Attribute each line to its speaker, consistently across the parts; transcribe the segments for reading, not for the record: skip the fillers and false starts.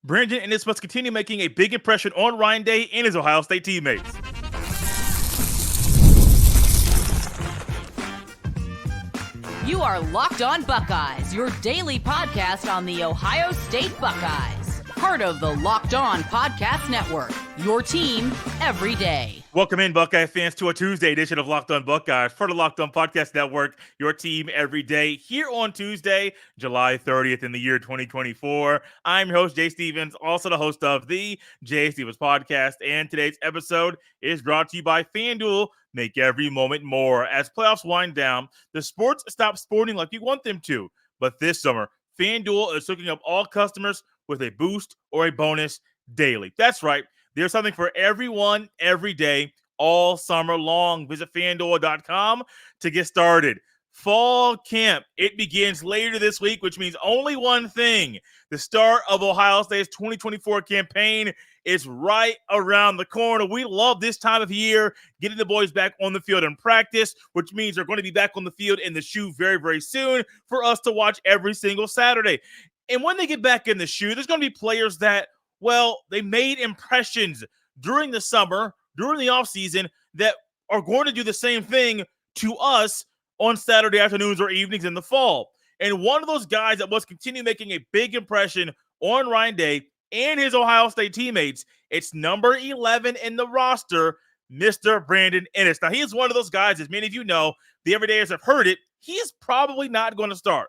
Speaker 1: Brandon Inniss must continue making a big impression on Ryan Day and his Ohio State teammates.
Speaker 2: You are Locked On Buckeyes, your daily podcast on the Ohio State Buckeyes. Part of the Locked On Podcast Network, your team every day.
Speaker 1: Welcome in, Buckeye fans, to a Tuesday edition of Locked On Buckeyes, part of the Locked On Podcast Network, your team every day, here on Tuesday, July 30th in the year 2024. I'm your host, Jay Stevens, also the host of the Jay Stevens Podcast, and today's episode is brought to you by FanDuel. Make every moment more. As playoffs wind down, the sports stop sporting like you want them to, but this summer, FanDuel is hooking up all customers with a boost or a bonus daily. That's right. There's something for everyone, every day, all summer long. Visit FanDuel.com to get started. Fall camp, it begins later this week, which means only one thing. The start of Ohio State's 2024 campaign is right around the corner. We love this time of year, getting the boys back on the field in practice, which means they're going to be back on the field in the shoe very, very soon for us to watch every single Saturday. And when they get back in the shoe, there's going to be players that, well, they made impressions during the summer, during the offseason, that are going to do the same thing to us on Saturday afternoons or evenings in the fall. And one of those guys that must continue making a big impression on Ryan Day and his Ohio State teammates, it's number 11 in the roster, Mr. Brandon Inniss. Now, he is one of those guys, as many of you know, the everydayers have heard it, he is probably not going to start.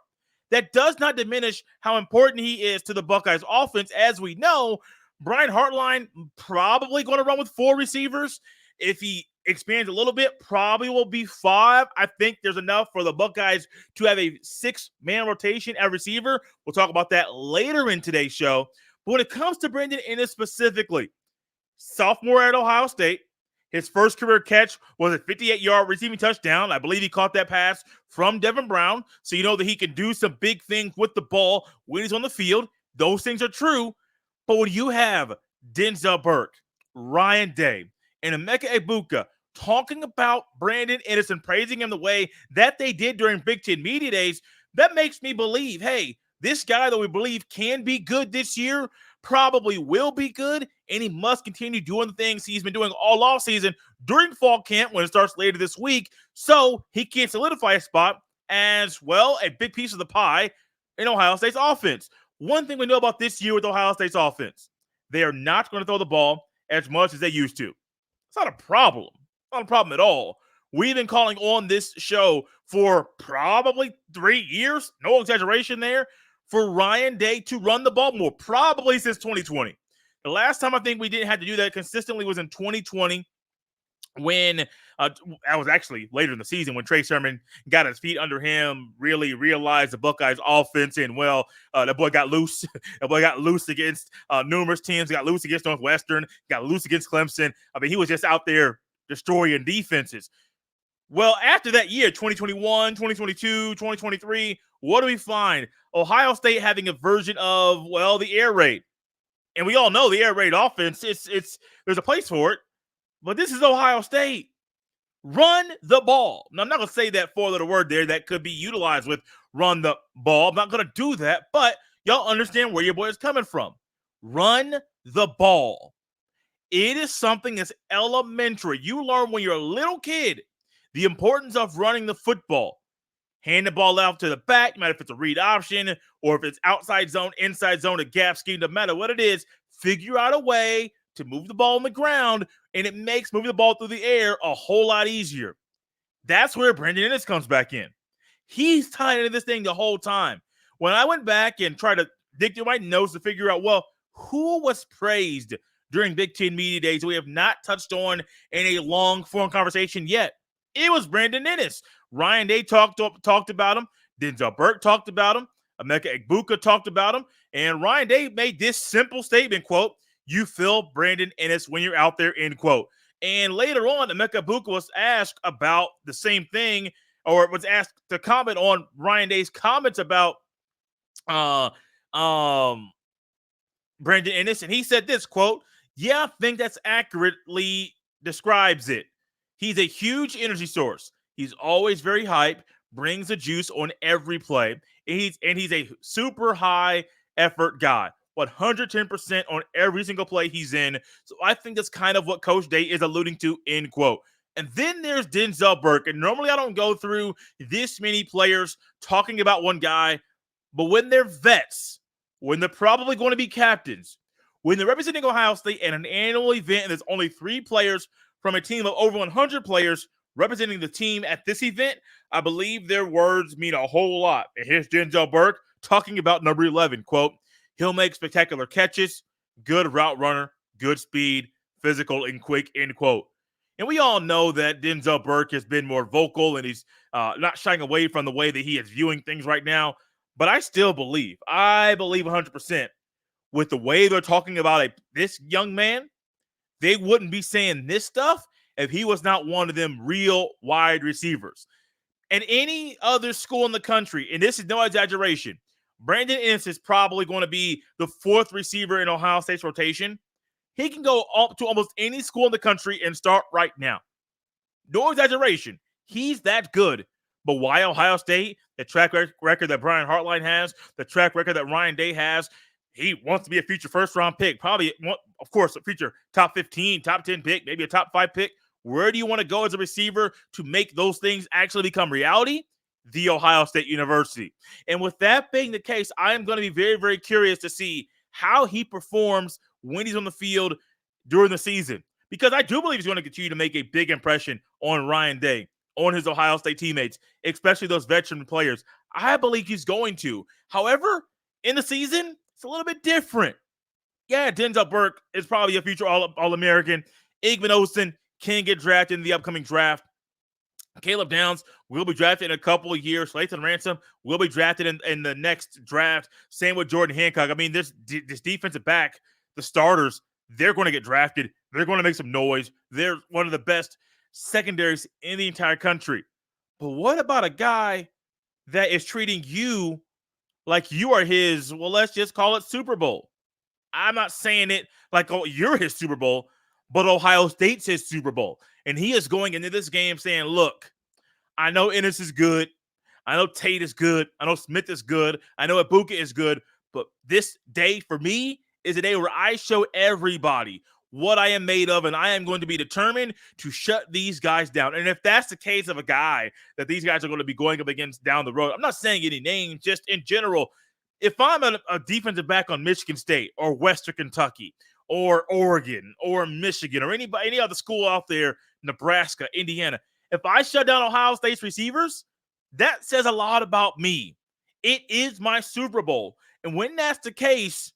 Speaker 1: That does not diminish how important he is to the Buckeyes offense. As we know, Brian Hartline probably going to run with 4 receivers. If he expands a little bit, probably will be 5. I think there's enough for the Buckeyes to have a 6-man rotation at receiver. We'll talk about that later in today's show. But when it comes to Brandon Inniss specifically, sophomore at Ohio State, his first career catch was a 58-yard receiving touchdown. I believe he caught that pass from Devin Brown. So you know that he can do some big things with the ball when he's on the field. Those things are true. But when you have Denzel Burke, Ryan Day, and Emeka Egbuka talking about Brandon Inniss and praising him the way that they did during Big Ten Media Days, that makes me believe, hey, this guy that we believe can be good this year probably will be good, and he must continue doing the things he's been doing all offseason during fall camp when it starts later this week, so he can solidify a spot as, well, a big piece of the pie in Ohio State's offense. One thing we know about this year with Ohio State's offense, they are not going to throw the ball as much as they used to. It's not a problem. It's not a problem at all. We've been calling on this show for probably 3 years, no exaggeration there, for Ryan Day to run the ball more, probably since 2020. The last time I think we didn't have to do that consistently was in 2020 when that was actually later in the season when Trey Sermon got his feet under him, really realized the Buckeyes offense, and well, that boy got loose. That boy got loose against numerous teams. He got loose against Northwestern, got loose against Clemson. I mean, he was just out there destroying defenses. Well, after that year, 2021, 2022, 2023, what do we find? Ohio State having a version of, well, the air raid. And we all know the air raid offense, there's a place for it. But this is Ohio State. Run the ball. Now, I'm not going to say that 4-letter word there that could be utilized with run the ball. I'm not going to do that, but y'all understand where your boy is coming from. Run the ball. It is something that's elementary. You learn when you're a little kid the importance of running the football. Hand the ball out to the back, no matter if it's a read option or if it's outside zone, inside zone, a gap scheme, no matter what it is, figure out a way to move the ball on the ground, and it makes moving the ball through the air a whole lot easier. That's where Brandon Inniss comes back in. He's tied into this thing the whole time. When I went back and tried to dig through my notes to figure out, well, who was praised during Big Ten Media Days we have not touched on in a long-form conversation yet, it was Brandon Inniss. Ryan Day talked about him. Denzel Burke talked about him. Emeka Egbuka talked about him. And Ryan Day made this simple statement, quote, "You feel Brandon Inniss when you're out there," end quote. And later on, Emeka Egbuka was asked about the same thing, or was asked to comment on Ryan Day's comments about Brandon Inniss. And he said this, quote, "Yeah, I think that's accurately describes it. He's a huge energy source. He's always very hype, brings the juice on every play. And he's a super high effort guy. 110% on every single play he's in. So I think that's kind of what Coach Day is alluding to, end quote. And then there's Denzel Burke. And normally I don't go through this many players talking about one guy, but when they're vets, when they're probably going to be captains, when they're representing Ohio State at an annual event and there's only 3 players from a team of over 100 players representing the team at this event, I believe their words mean a whole lot. And here's Denzel Burke talking about number 11, quote, "He'll make spectacular catches, good route runner, good speed, physical and quick," end quote. And we all know that Denzel Burke has been more vocal and he's not shying away from the way that he is viewing things right now. But I still believe, 100%, with the way they're talking about this young man, they wouldn't be saying this stuff if he was not one of them real wide receivers. And any other school in the country, and this is no exaggeration, Brandon Inniss is probably going to be the 4th receiver in Ohio State's rotation. He can go up to almost any school in the country and start right now. No exaggeration. He's that good. But why Ohio State? The track record that Brian Hartline has, the track record that Ryan Day has. He wants to be a future first-round pick, probably, of course, a future top 15, top 10 pick, maybe a top 5 pick. Where do you want to go as a receiver to make those things actually become reality? The Ohio State University. And with that being the case, I am going to be very, very curious to see how he performs when he's on the field during the season. Because I do believe he's going to continue to make a big impression on Ryan Day, on his Ohio State teammates, especially those veteran players. I believe he's going to. However, in the season, it's a little bit different. Yeah, Denzel Burke is probably a future All-American. Igman Olsen can get drafted in the upcoming draft. Caleb Downs will be drafted in a couple of years. Lathan Ransom will be drafted in the next draft. Same with Jordan Hancock. I mean, this defensive back, the starters, they're going to get drafted. They're going to make some noise. They're one of the best secondaries in the entire country. But what about a guy that is treating you like you are his, well, let's just call it Super Bowl? I'm not saying it like, oh, you're his Super Bowl, but Ohio State's his Super Bowl. And he is going into this game saying, look, I know Inniss is good. I know Tate is good. I know Smith is good. I know Ibata is good. But this day for me is a day where I show everybody what I am made of, and I am going to be determined to shut these guys down. And if that's the case of a guy that these guys are going to be going up against down the road, I'm not saying any names, just in general, if I'm a defensive back on Michigan State or Western Kentucky or Oregon or Michigan or any other school out there, Nebraska, Indiana, if I shut down Ohio State's receivers, that says a lot about me. It is my Super Bowl. And when that's the case,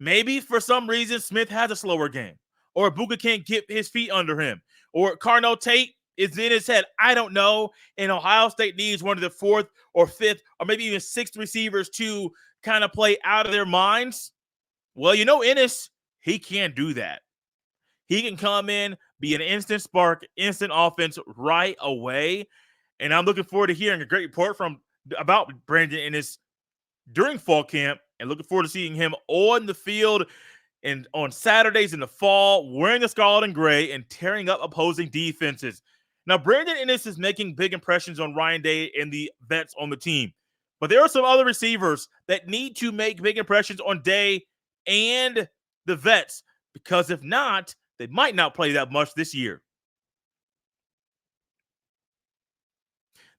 Speaker 1: maybe for some reason Smith has a slower game, or Ibata can't get his feet under him, or Carnell Tate is in his head. I don't know. And Ohio State needs one of the 4th or 5th or maybe even 6th receivers to kind of play out of their minds. Well, Inniss, he can't do that. He can come in, be an instant spark, instant offense right away. And I'm looking forward to hearing a great report about Brandon Inniss during fall camp, and looking forward to seeing him on the field and on Saturdays in the fall, wearing the scarlet and gray and tearing up opposing defenses. Now, Brandon Inniss is making big impressions on Ryan Day and the vets on the team. But there are some other receivers that need to make big impressions on Day and the vets, because if not, they might not play that much this year.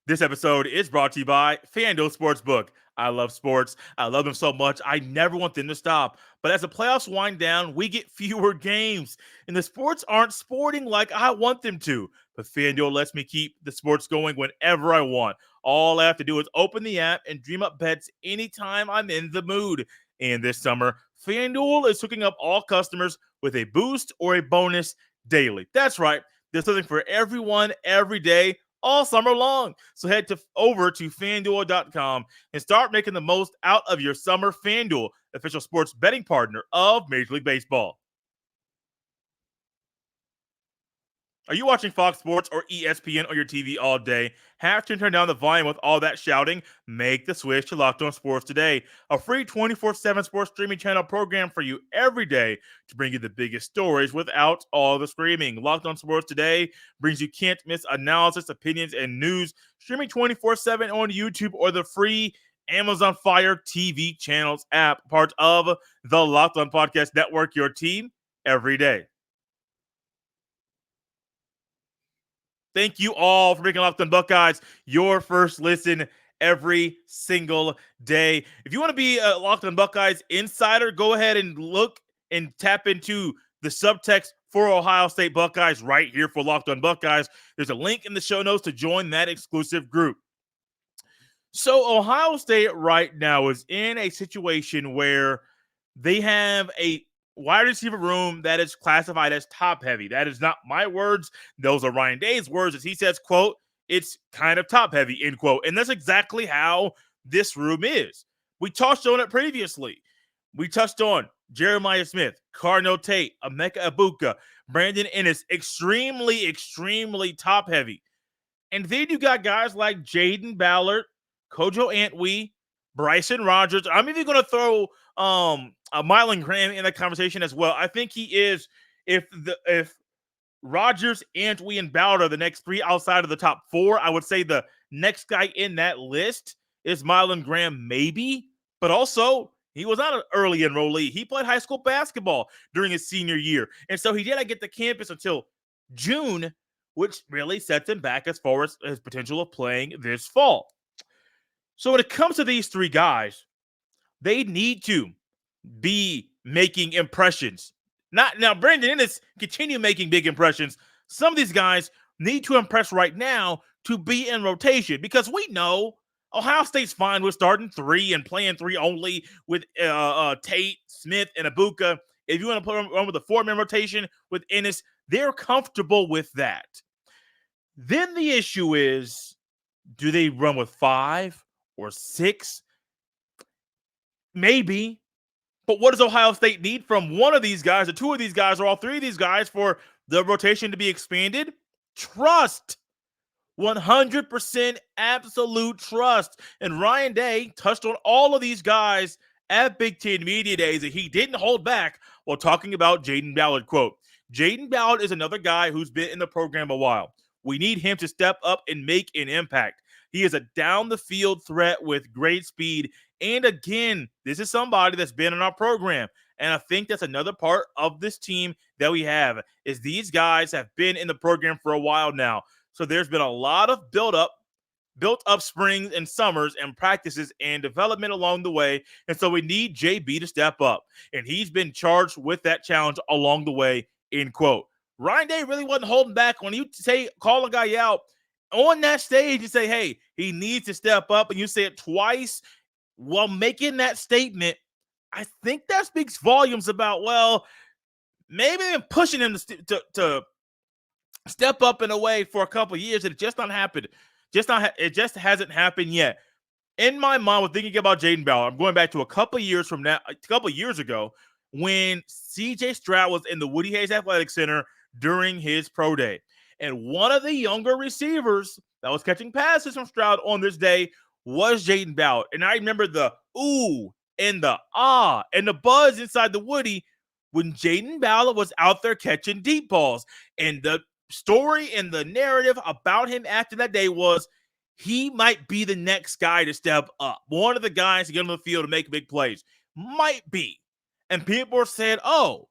Speaker 1: This episode is brought to you by FanDuel Sportsbook. I love sports. I love them so much. I never want them to stop. But as the playoffs wind down, we get fewer games. And the sports aren't sporting like I want them to. But FanDuel lets me keep the sports going whenever I want. All I have to do is open the app and dream up bets anytime I'm in the mood. And this summer, FanDuel is hooking up all customers with a boost or a bonus daily. That's right. There's something for everyone every day, all summer long. So head over to FanDuel.com and start making the most out of your summer. FanDuel, official sports betting partner of Major League Baseball. Are you watching Fox Sports or ESPN on your TV all day? Have to turn down the volume with all that shouting? Make the switch to Locked On Sports Today, a free 24/7 sports streaming channel program for you every day to bring you the biggest stories without all the screaming. Locked On Sports Today brings you can't-miss analysis, opinions, and news, streaming 24/7 on YouTube or the free Amazon Fire TV channels app, part of the Locked On Podcast Network, your team every day. Thank you all for making Locked On Buckeyes your first listen every single day. If you want to be a Locked On Buckeyes insider, go ahead and look and tap into the subtext for Ohio State Buckeyes right here for Locked On Buckeyes. There's a link in the show notes to join that exclusive group. So Ohio State right now is in a situation where they have a wide receiver room that is classified as top heavy. That is not my words. Those are Ryan Day's words, as he says, quote, it's kind of top heavy, end quote. And that's exactly how this room is. We touched on it previously. We touched on Jeremiah Smith, Cardinal Tate, Emeka Ibuka, Brandon Inniss, extremely, extremely top heavy. And then you got guys like Jaden Ballard, Kojo Antwi, Bryson Rogers. I'm even going to throw Mylan Graham in that conversation as well. I think he is, if Rogers, Antwi, and Ballard are the next three outside of the top four, I would say the next guy in that list is Mylan Graham, maybe. But also, he was not an early enrollee. He played high school basketball during his senior year. And so he didn't get to campus until June, which really sets him back as far as his potential of playing this fall. So when it comes to these three guys, they need to be making impressions. Now, Brandon Inniss continue making big impressions. Some of these guys need to impress right now to be in rotation, because we know Ohio State's fine with starting three and playing three only with Tate, Smith, and Ibuka. If you want to put on with a four-man rotation with Inniss, they're comfortable with that. Then the issue is, do they run with 5 or 6? Maybe. But what does Ohio State need from one of these guys, or two of these guys, or all three of these guys for the rotation to be expanded? Trust. 100% absolute trust. And Ryan Day touched on all of these guys at Big Ten Media Days, and he didn't hold back while talking about Jaden Ballard. Quote, Jaden Ballard is another guy who's been in the program a while. We need him to step up and make an impact. He is a down-the-field threat with great speed. And again, this is somebody that's been in our program. And I think that's another part of this team that we have, is these guys have been in the program for a while now. So there's been a lot of built-up springs and summers and practices and development along the way. And so we need JB to step up. And he's been charged with that challenge along the way, end quote. Ryan Day really wasn't holding back when you call a guy out on that stage. You say, hey, he needs to step up, and you say it twice while making that statement. I think that speaks volumes about, well, maybe they're pushing him to step up in a way for a couple of years, and it just not happened. It just hasn't happened yet. In my mind, when thinking about Jaden Ballard, I'm going back to a couple of years ago, when CJ Stroud was in the Woody Hayes Athletic Center during his pro day. And one of the younger receivers that was catching passes from Stroud on this day was Jaden Ballard. And I remember the ooh and the ah and the buzz inside the Woody when Jaden Ballard was out there catching deep balls. And the story and the narrative about him after that day was he might be the next guy to step up. One of the guys to get on the field to make big plays. Might be. And people are saying, oh,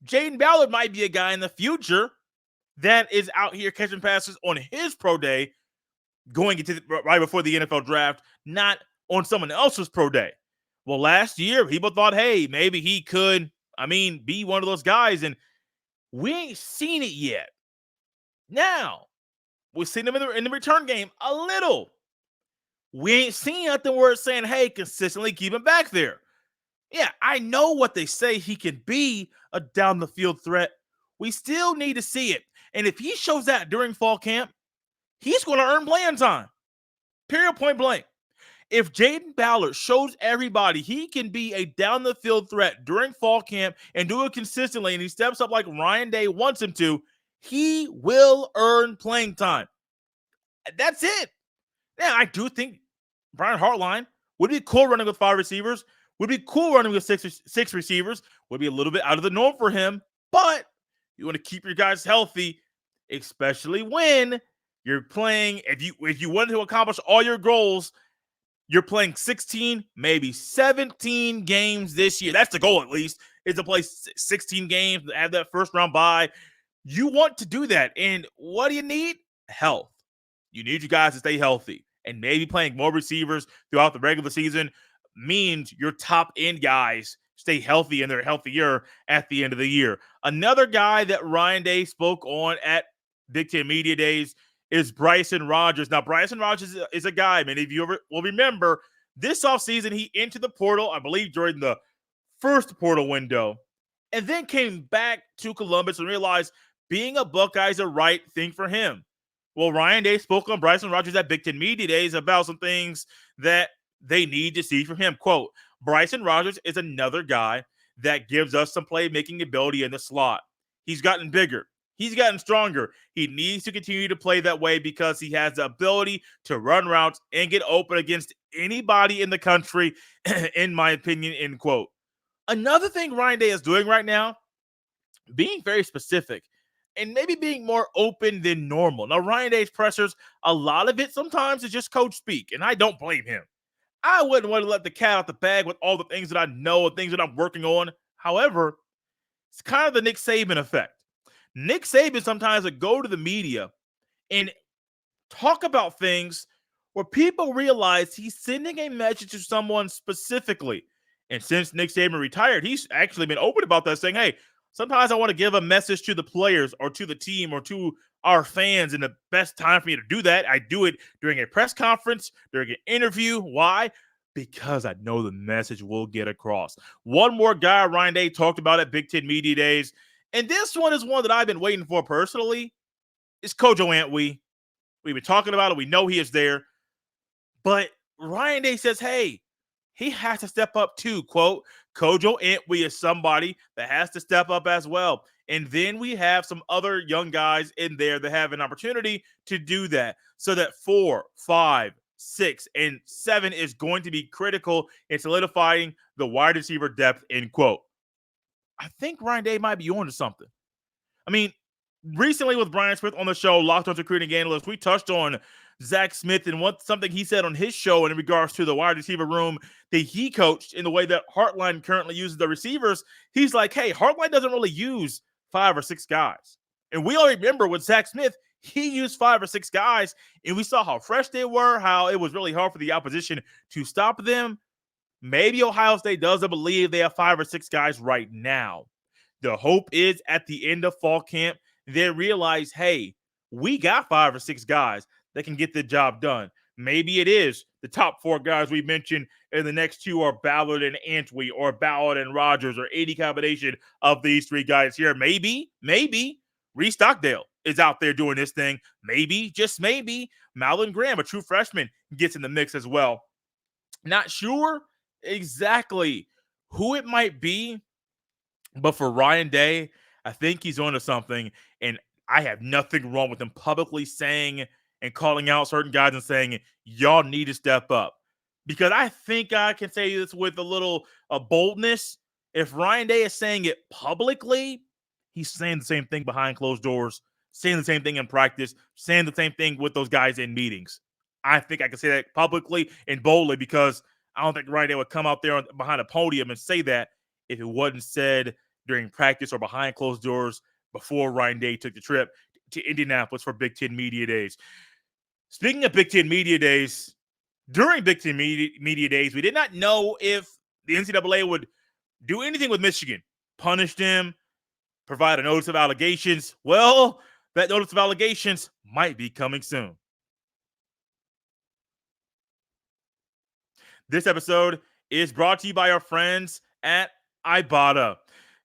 Speaker 1: Jaden Ballard might be a guy in the future that is out here catching passes on his pro day, going into right before the NFL draft, not on someone else's pro day. Well, last year, people thought, hey, maybe he could, be one of those guys, and we ain't seen it yet. Now, we've seen him in the return game a little. We ain't seen nothing where it's saying, hey, consistently keep him back there. Yeah, I know what they say, he can be a down-the-field threat. We still need to see it. And if he shows that during fall camp, he's going to earn playing time. Period, point blank. If Jaden Ballard shows everybody he can be a down-the-field threat during fall camp and do it consistently, and he steps up like Ryan Day wants him to, he will earn playing time. That's it. Now, I do think Brian Hartline would be cool running with 5 receivers. Would be cool running with six receivers. Would be a little bit out of the norm for him. But you want to keep your guys healthy, especially when you're playing. If you wanted to accomplish all your goals, You're playing 16, maybe 17 games this year. That's the goal, at least, is to play 16 games, have that first round bye. You want to do that. And what do you need? Health. You need you guys to stay healthy. And maybe playing more receivers throughout the regular season means your top end guys stay healthy and they're healthier at the end of the year. Another guy that Ryan Day spoke on at Big Ten Media Days is Bryson Rogers. Now, Bryson Rogers is a guy, many of you will remember, this offseason he entered the portal, I believe, during the first portal window, and then came back to Columbus and realized being a Buckeye is the right thing for him. Well, Ryan Day spoke on Bryson Rogers at Big Ten Media Days about some things that they need to see from him. Quote, Bryson Rogers is another guy that gives us some playmaking ability in the slot. He's gotten bigger. He's gotten stronger. He needs to continue to play that way because he has the ability to run routes and get open against anybody in the country, in my opinion, end quote. Another thing Ryan Day is doing right now, being very specific and maybe being more open than normal. Now, Ryan Day's pressers, a lot of it sometimes is just coach speak, and I don't blame him. I wouldn't want to let the cat out the bag with all the things that I know and things that I'm working on. However, it's kind of the Nick Saban effect. Nick Saban sometimes would go to the media and talk about things where people realize he's sending a message to someone specifically. And since Nick Saban retired, he's actually been open about that, saying, hey, sometimes I want to give a message to the players or to the team or to our fans, and the best time for me to do that, I do it during a press conference, during an interview. Why? Because I know the message will get across. One more guy Ryan Day talked about at Big Ten Media Days, and this one is one that I've been waiting for personally, is Kojo Antwi. We've been talking about it. We know he is there. But Ryan Day says, hey, he has to step up too. Quote, Kojo Antwi is somebody that has to step up as well. And then we have some other young guys in there that have an opportunity to do that. So that 4, 5, 6, and 7 is going to be critical in solidifying the wide receiver depth, end quote. I think Ryan Day might be on to something. I mean, recently with Brian Smith on the show, Locked On Recruiting Analyst, we touched on Zach Smith and something he said on his show in regards to the wide receiver room that he coached in the way that Heartline currently uses the receivers. He's like, hey, Heartline doesn't really use 5 or 6 guys. And we all remember with Zach Smith, he used 5 or 6 guys, and we saw how fresh they were, how it was really hard for the opposition to stop them. Maybe Ohio State doesn't believe they have 5 or 6 guys right now. The hope is at the end of fall camp, they realize, hey, we got 5 or 6 guys that can get the job done. Maybe it is the top 4 guys we mentioned, and the next 2 are Ballard and Antwi, or Ballard and Rogers, or any combination of these 3 guys here. Maybe Reese Stockdale is out there doing this thing. Maybe, just maybe, Malvin Graham, a true freshman, gets in the mix as well. Not sure exactly who it might be, but for Ryan Day, I think he's onto something, and I have nothing wrong with him publicly saying and calling out certain guys and saying, y'all need to step up. Because I think I can say this with a little boldness. If Ryan Day is saying it publicly, he's saying the same thing behind closed doors, saying the same thing in practice, saying the same thing with those guys in meetings. I think I can say that publicly and boldly because I don't think Ryan Day would come out there behind a podium and say that if it wasn't said during practice or behind closed doors before Ryan Day took the trip to Indianapolis for Big Ten Media Days. Speaking of Big Ten Media Days, during Big Ten Media Days, we did not know if the NCAA would do anything with Michigan, punish them, provide a notice of allegations. Well, that notice of allegations might be coming soon. This episode is brought to you by our friends at Ibata.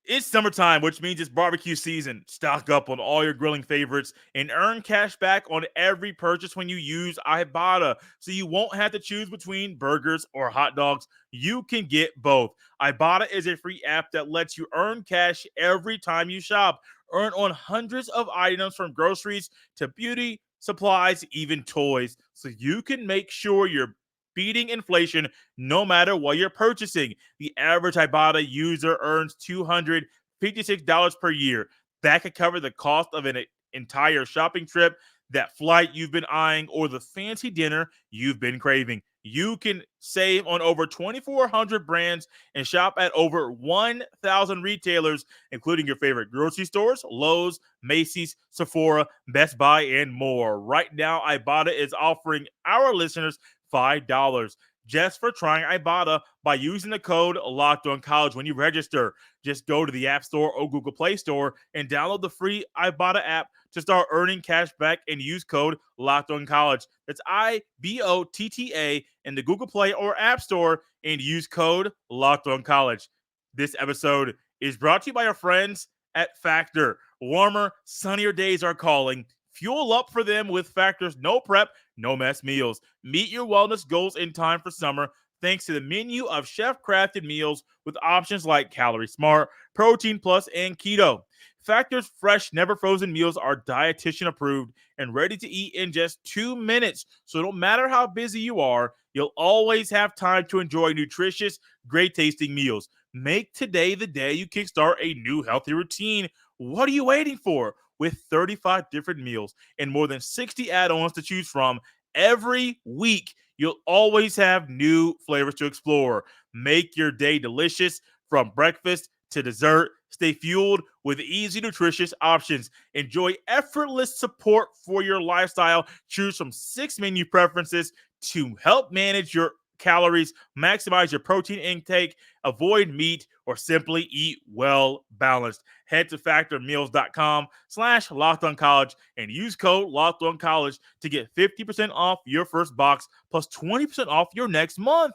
Speaker 1: It's summertime, which means it's barbecue season. Stock up on all your grilling favorites and earn cash back on every purchase when you use Ibata. So you won't have to choose between burgers or hot dogs. You can get both. Ibata is a free app that lets you earn cash every time you shop. Earn on hundreds of items from groceries to beauty, supplies, even toys. So you can make sure you're beating inflation no matter what you're purchasing. The average Ibata user earns $256 per year. That could cover the cost of an entire shopping trip, that flight you've been eyeing, or the fancy dinner you've been craving. You can save on over 2,400 brands and shop at over 1,000 retailers, including your favorite grocery stores, Lowe's, Macy's, Sephora, Best Buy, and more. Right now, Ibata is offering our listeners $5 just for trying Ibata by using the code Locked On College when you register. Just go to the App Store or Google Play Store and download the free Ibata app to start earning cash back and use code Locked On College. That's IBOTTA in the Google Play or App Store and use code Locked On College. This episode is brought to you by our friends at Factor. Warmer, sunnier days are calling. Fuel up for them with Factor's no prep, no mess meals. Meet your wellness goals in time for summer thanks to the menu of chef-crafted meals with options like Calorie Smart, Protein Plus, and Keto. Factor's fresh, never frozen meals are dietitian approved and ready to eat in just 2 minutes. So no matter how busy you are, you'll always have time to enjoy nutritious, great tasting meals. Make today the day you kickstart a new healthy routine. What are you waiting for? With 35 different meals and more than 60 add-ons to choose from every week, you'll always have new flavors to explore. Make your day delicious from breakfast to dessert. Stay fueled with easy, nutritious options. Enjoy effortless support for your lifestyle. Choose from 6 menu preferences to help manage your calories, maximize your protein intake, avoid meat, or simply eat well balanced. Head to factormeals.com/lockedoncollege and use code lockedoncollege to get 50% off your first box plus 20% off your next month.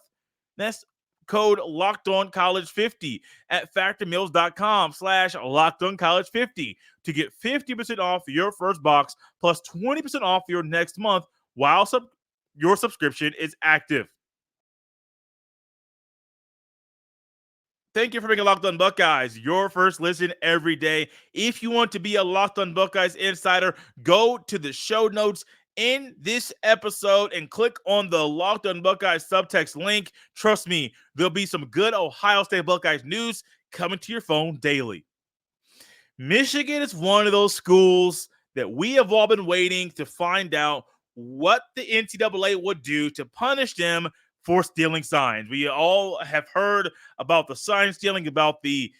Speaker 1: That's code LockedOnCollege50 at factormeals.com/LockedOnCollege50 to get 50% off your first box plus 20% off your next month while your subscription is active. Thank you for making Locked On Buckeyes your first listen every day. If you want to be a Locked On Buckeyes insider, go to the show notes in this episode and click on the Locked On Buckeyes subtext link. Trust me, there'll be some good Ohio State Buckeyes news coming to your phone daily. Michigan is one of those schools that we have all been waiting to find out what the NCAA would do to punish them for stealing signs. We all have heard about the sign stealing, about the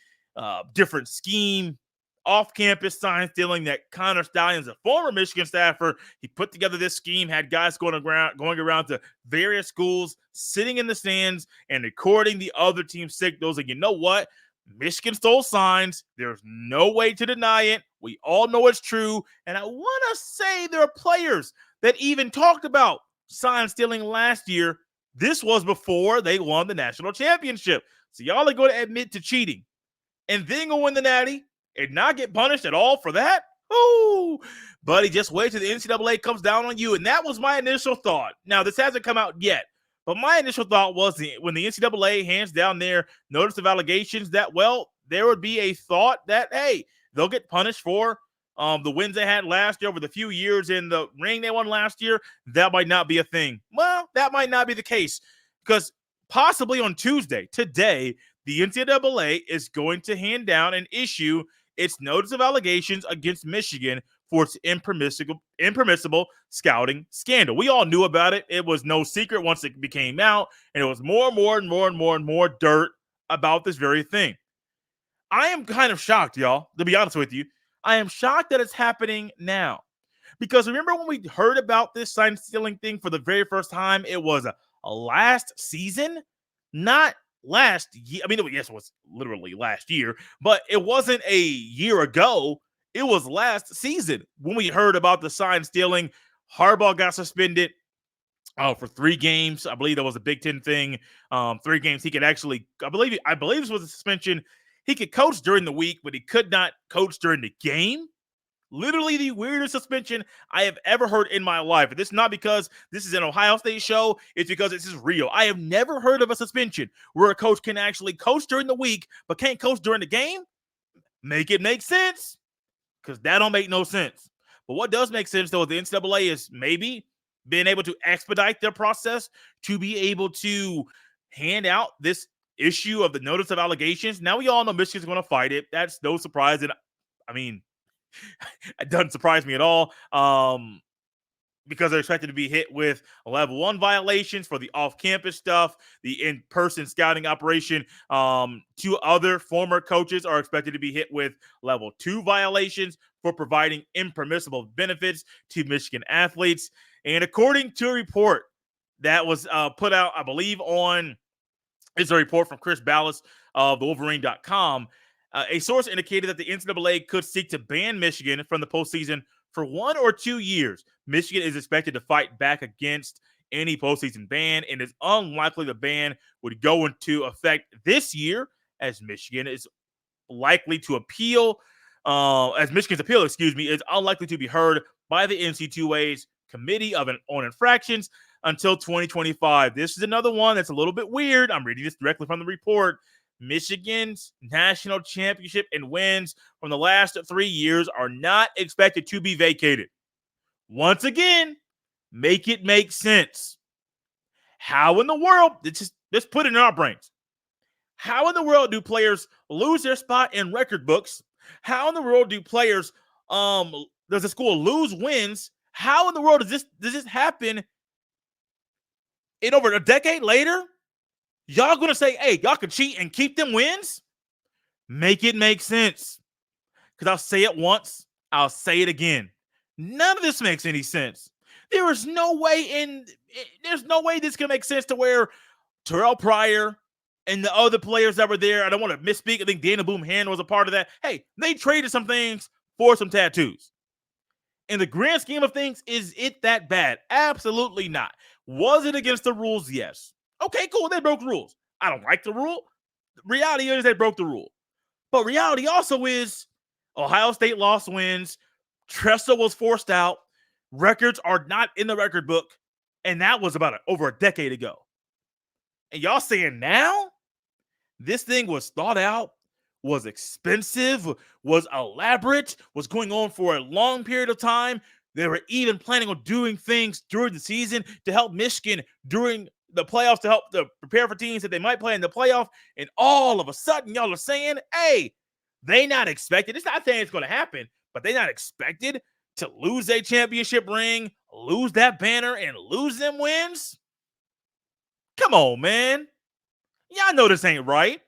Speaker 1: different scheme, off-campus sign stealing that Connor Stalions, a former Michigan staffer, he put together this scheme, had guys going around to various schools, sitting in the stands and recording the other team's signals. And you know what? Michigan stole signs. There's no way to deny it. We all know it's true. And I want to say there are players that even talked about sign stealing last year. This was before they won the national championship. So y'all are going to admit to cheating and then go win the natty and not get punished at all for that? Oh, buddy, just wait till the NCAA comes down on you. And that was my initial thought. Now, this hasn't come out yet, but my initial thought was when the NCAA hands down their notice of allegations that, well, there would be a thought that, hey, they'll get punished for the wins they had last year over the few years in the ring they won last year. That might not be a thing. Well, that might not be the case because possibly on Tuesday, today, the NCAA is going to hand down and issue its notice of allegations against Michigan for its impermissible scouting scandal. We all knew about it. It was no secret once it became out, and it was more dirt about this very thing. I am kind of shocked, y'all, to be honest with you. I am shocked that it's happening now. Because remember when we heard about this sign stealing thing for the very first time, it was a last season, not last year. I mean, yes, it was literally last year, but it wasn't a year ago. It was last season when we heard about the sign stealing. Harbaugh got suspended for 3 games. I believe that was a Big Ten thing. 3 games. He could actually, I believe this was a suspension. He could coach during the week, but he could not coach during the game. Literally the weirdest suspension I have ever heard in my life. And this is not because this is an Ohio State show. It's because this is real. I have never heard of a suspension where a coach can actually coach during the week, but can't coach during the game. Make it make sense, because that don't make no sense. But what does make sense, though, with the NCAA is maybe being able to expedite their process to be able to hand out this issue of the notice of allegations. Now we all know Michigan's going to fight it. That's no surprise. And I mean, it doesn't surprise me at all. because they're expected to be hit with level 1 violations for the off-campus stuff, the in-person scouting operation. 2 other former coaches are expected to be hit with level 2 violations for providing impermissible benefits to Michigan athletes. And according to a report that was put out, I believe it's a report from Chris Ballas of the Wolverine.com. A source indicated that the NCAA could seek to ban Michigan from the postseason for 1 or 2 years. Michigan is expected to fight back against any postseason ban, and it's unlikely the ban would go into effect this year, as Michigan is likely to appeal. As Michigan's appeal, is unlikely to be heard by the NC2A's Committee on Infractions until 2025. This is another one that's a little bit weird. I'm reading this directly from the report. Michigan's national championship and wins from the last 3 years are not expected to be vacated. Once again, make it make sense. How in the world, let's put it in our brains. How in the world do players lose their spot in record books? How in the world do players, does a school lose wins? How in the world does this happen? And over a decade later, y'all gonna say, hey, y'all can cheat and keep them wins? Make it make sense. Because I'll say it once, I'll say it again. None of this makes any sense. There's no way this can make sense to where Terrell Pryor and the other players that were there, I don't want to misspeak, I think Dana Boomhan was a part of that. Hey, they traded some things for some tattoos. In the grand scheme of things, is it that bad? Absolutely not. Was it against the rules? Yes. Okay, cool. They broke the rules. I don't like the rule. Reality is they broke the rule. But reality also is Ohio State lost wins. Tressel was forced out. Records are not in the record book. And that was about over a decade ago. And y'all saying now this thing was thought out, was expensive, was elaborate, was going on for a long period of time. They were even planning on doing things during the season to help Michigan during the playoffs, to help to prepare for teams that they might play in the playoff. And all of a sudden, y'all are saying, hey, they not expected. It's not saying it's going to happen, but they not expected to lose a championship ring, lose that banner, and lose them wins? Come on, man. Y'all know this ain't right.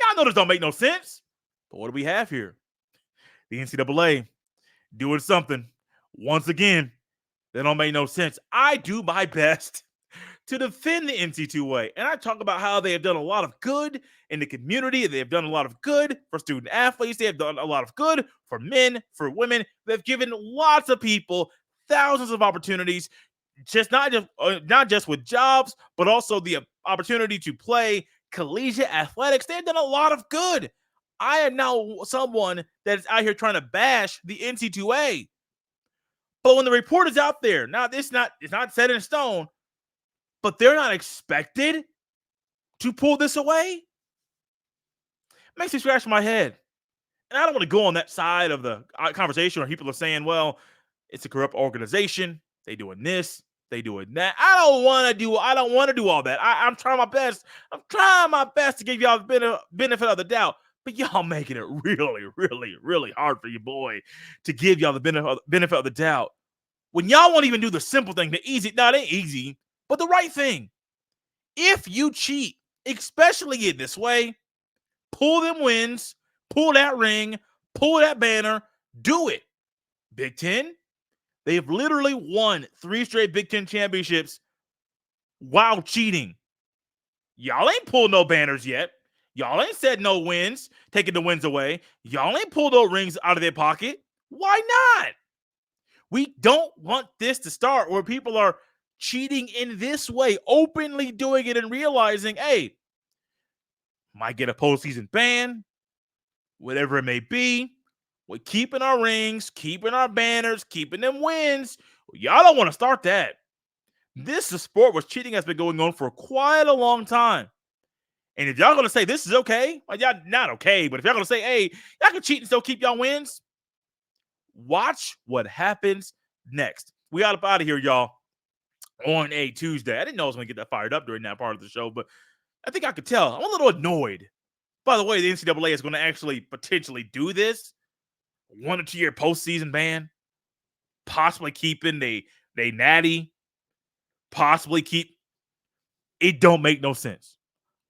Speaker 1: Y'all know this don't make no sense. But what do we have here? The NCAA doing something. Once again, that don't make no sense. I do my best to defend the NC2A. And I talk about how they have done a lot of good in the community. They have done a lot of good for student athletes. They have done a lot of good for men, for women. They've given lots of people thousands of opportunities, not just with jobs, but also the opportunity to play collegiate athletics. They've done a lot of good. I am now someone that is out here trying to bash the NC2A. But when the report is out there, now it's not set in stone, but they're not expected to pull this away. Makes me scratch my head. And I don't want to go on that side of the conversation where people are saying, well, it's a corrupt organization. They doing this, they doing that. I don't want to do all that. I'm trying my best. I'm trying my best to give y'all the benefit of the doubt. But y'all making it really, really, really hard for your boy to give y'all the benefit of the doubt. When y'all won't even do the simple thing, the easy, not easy, but the right thing. If you cheat, especially in this way, pull them wins, pull that ring, pull that banner, do it. Big Ten, they've literally won 3 straight Big Ten championships while cheating. Y'all ain't pulled no banners yet. Y'all ain't said no wins, taking the wins away. Y'all ain't pulled no rings out of their pocket. Why not? We don't want this to start where people are cheating in this way, openly doing it and realizing, hey, might get a postseason ban, whatever it may be. We're keeping our rings, keeping our banners, keeping them wins. Y'all don't want to start that. This is a sport where cheating has been going on for quite a long time. And if y'all going to say this is okay, well, y'all not okay, but if y'all going to say, hey, y'all can cheat and still keep y'all wins, watch what happens next. We got up out of here, y'all, on a Tuesday. I didn't know I was going to get that fired up during that part of the show, but I think I could tell. I'm a little annoyed. By the way, the NCAA is going to actually potentially do this. 1 or 2 year postseason ban. Possibly keeping the they natty, possibly keep. It don't make no sense.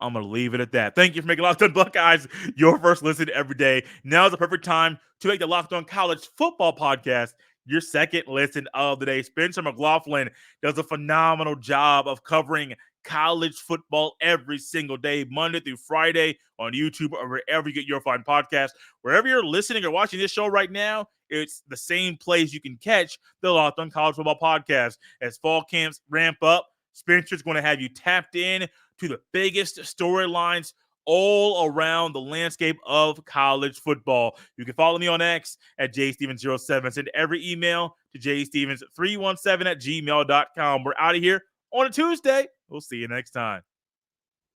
Speaker 1: I'm going to leave it at that. Thank you for making Locked On Buckeyes your first listen every day. Now is the perfect time to make the Locked On College Football Podcast your second listen of the day. Spencer McLaughlin does a phenomenal job of covering college football every single day, Monday through Friday on YouTube or wherever you get your fine podcast. Wherever you're listening or watching this show right now, it's the same place you can catch the Locked On College Football Podcast. As fall camps ramp up, Spencer's going to have you tapped in to the biggest storylines all around the landscape of college football. You can follow me on X at jstevens07. Send every email to jstevens317 at gmail.com. We're out of here on a Tuesday. We'll see you next time.